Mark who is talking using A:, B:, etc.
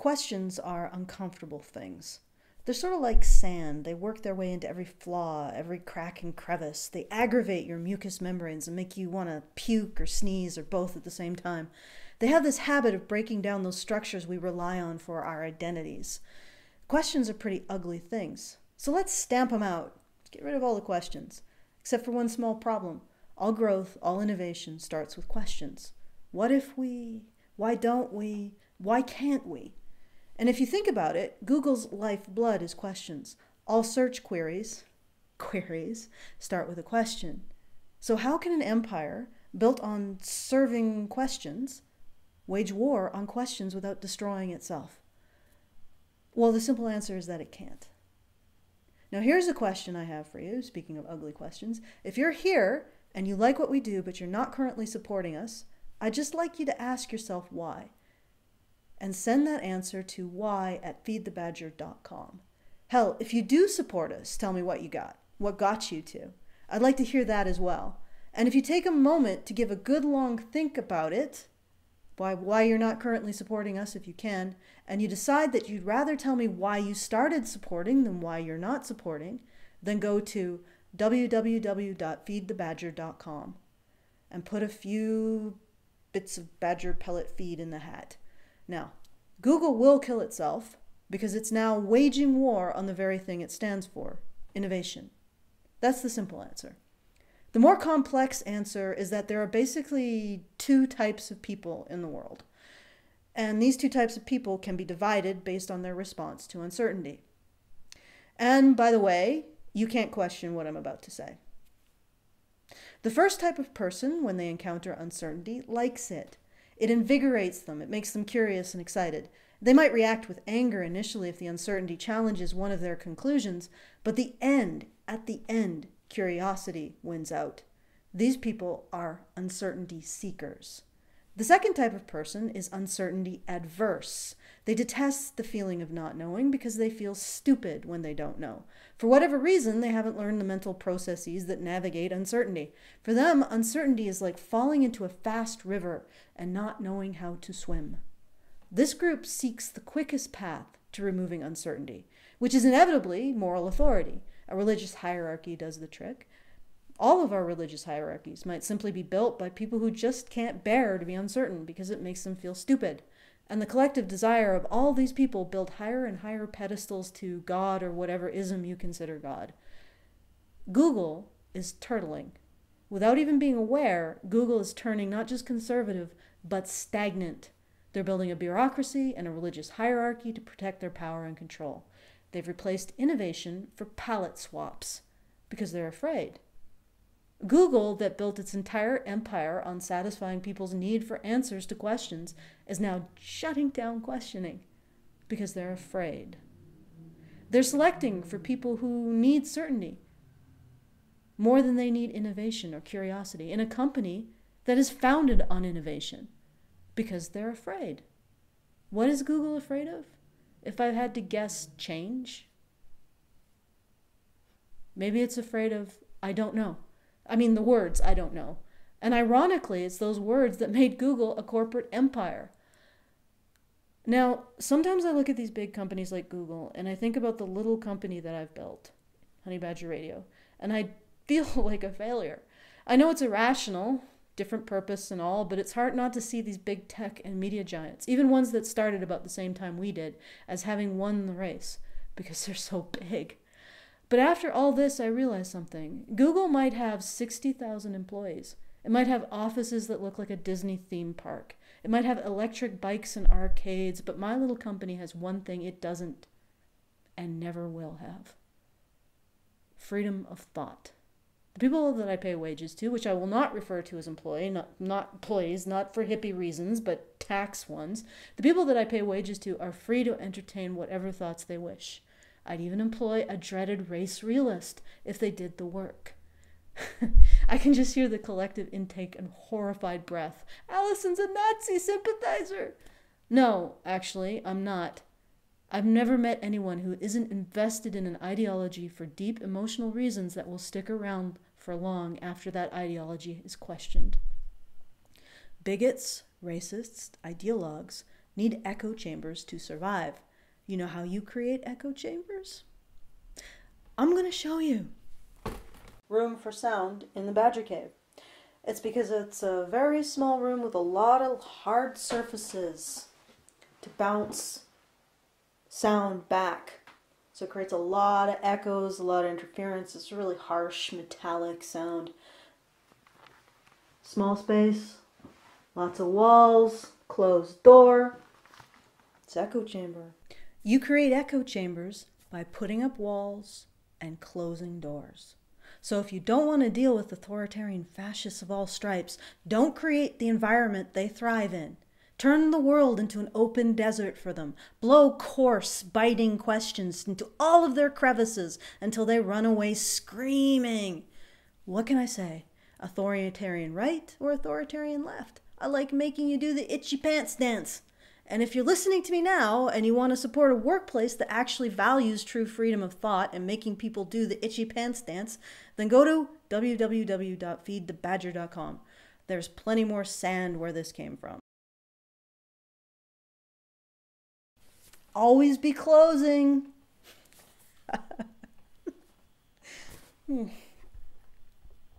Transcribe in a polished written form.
A: Questions are uncomfortable things. They're sort of like sand. They work their way into every flaw, every crack and crevice. They aggravate your mucous membranes and make you want to puke or sneeze or both at the same time. They have this habit of breaking down those structures we rely on for our identities. Questions are pretty ugly things. So let's stamp them out. Get rid of all the questions. Except for one small problem. All growth, all innovation starts with questions. What if we? Why don't we? Why can't we? And if you think about it, Google's lifeblood is questions. All search queries start with a question. So how can an empire built on serving questions wage war on questions without destroying itself? Well, the simple answer is that it can't. Now here's a question I have for you, speaking of ugly questions. If you're here and you like what we do, but you're not currently supporting us, I'd just like you to ask yourself why. And send that answer to why@feedthebadger.com. Hell, if you do support us, tell me what you got. What got you to? I'd like to hear that as well. And if you take a moment to give a good long think about it, why you're not currently supporting us if you can, and you decide that you'd rather tell me why you started supporting than why you're not supporting, then go to www.feedthebadger.com and put a few bits of badger pellet feed in the hat. Now, Google will kill itself because it's now waging war on the very thing it stands for, innovation. That's the simple answer. The more complex answer is that there are basically two types of people in the world. And these two types of people can be divided based on their response to uncertainty. And by the way, you can't question what I'm about to say. The first type of person, when they encounter uncertainty, likes it. It invigorates them. It makes them curious and excited. They might react with anger initially if the uncertainty challenges one of their conclusions, but at the end, curiosity wins out. These people are uncertainty seekers. The second type of person is uncertainty adverse. They detest the feeling of not knowing because they feel stupid when they don't know. For whatever reason, they haven't learned the mental processes that navigate uncertainty. For them, uncertainty is like falling into a fast river and not knowing how to swim. This group seeks the quickest path to removing uncertainty, which is inevitably moral authority. A religious hierarchy does the trick. All of our religious hierarchies might simply be built by people who just can't bear to be uncertain because it makes them feel stupid. And the collective desire of all these people build higher and higher pedestals to God or whatever ism you consider God. Google is turtling. Without even being aware, Google is turning not just conservative, but stagnant. They're building a bureaucracy and a religious hierarchy to protect their power and control. They've replaced innovation for palette swaps because they're afraid. Google, that built its entire empire on satisfying people's need for answers to questions, is now shutting down questioning because they're afraid. They're selecting for people who need certainty more than they need innovation or curiosity in a company that is founded on innovation because they're afraid. What is Google afraid of? If I had to guess, change? Maybe it's afraid of, I don't know. I mean, the words, I don't know. And ironically, it's those words that made Google a corporate empire. Now, sometimes I look at these big companies like Google, and I think about the little company that I've built, Honey Badger Radio, and I feel like a failure. I know it's irrational, different purpose and all, but it's hard not to see these big tech and media giants, even ones that started about the same time we did, as having won the race, because they're so big. But after all this, I realized something. Google might have 60,000 employees. It might have offices that look like a Disney theme park. It might have electric bikes and arcades, but my little company has one thing it doesn't and never will have. Freedom of thought. The people that I pay wages to, which I will not refer to as employees, not for hippie reasons, but tax ones, the people that I pay wages to are free to entertain whatever thoughts they wish. I'd even employ a dreaded race realist if they did the work. I can just hear the collective intake and horrified breath. Allison's a Nazi sympathizer. No, actually, I'm not. I've never met anyone who isn't invested in an ideology for deep emotional reasons that will stick around for long after that ideology is questioned. Bigots, racists, ideologues need echo chambers to survive. You know how you create echo chambers? I'm going to show you. Room for sound in the badger cave. It's because it's a very small room with a lot of hard surfaces to bounce sound back. So it creates a lot of echoes, a lot of interference. It's a really harsh, metallic sound. Small space, lots of walls, closed door. It's echo chamber. You create echo chambers by putting up walls and closing doors. So if you don't want to deal with authoritarian fascists of all stripes, don't create the environment they thrive in. Turn the world into an open desert for them. Blow coarse, biting questions into all of their crevices until they run away screaming. What can I say? Authoritarian right or authoritarian left? I like making you do the itchy pants dance. And if you're listening to me now and you want to support a workplace that actually values true freedom of thought and making people do the itchy pants dance, then go to www.feedthebadger.com. There's plenty more sand where this came from. Always be closing.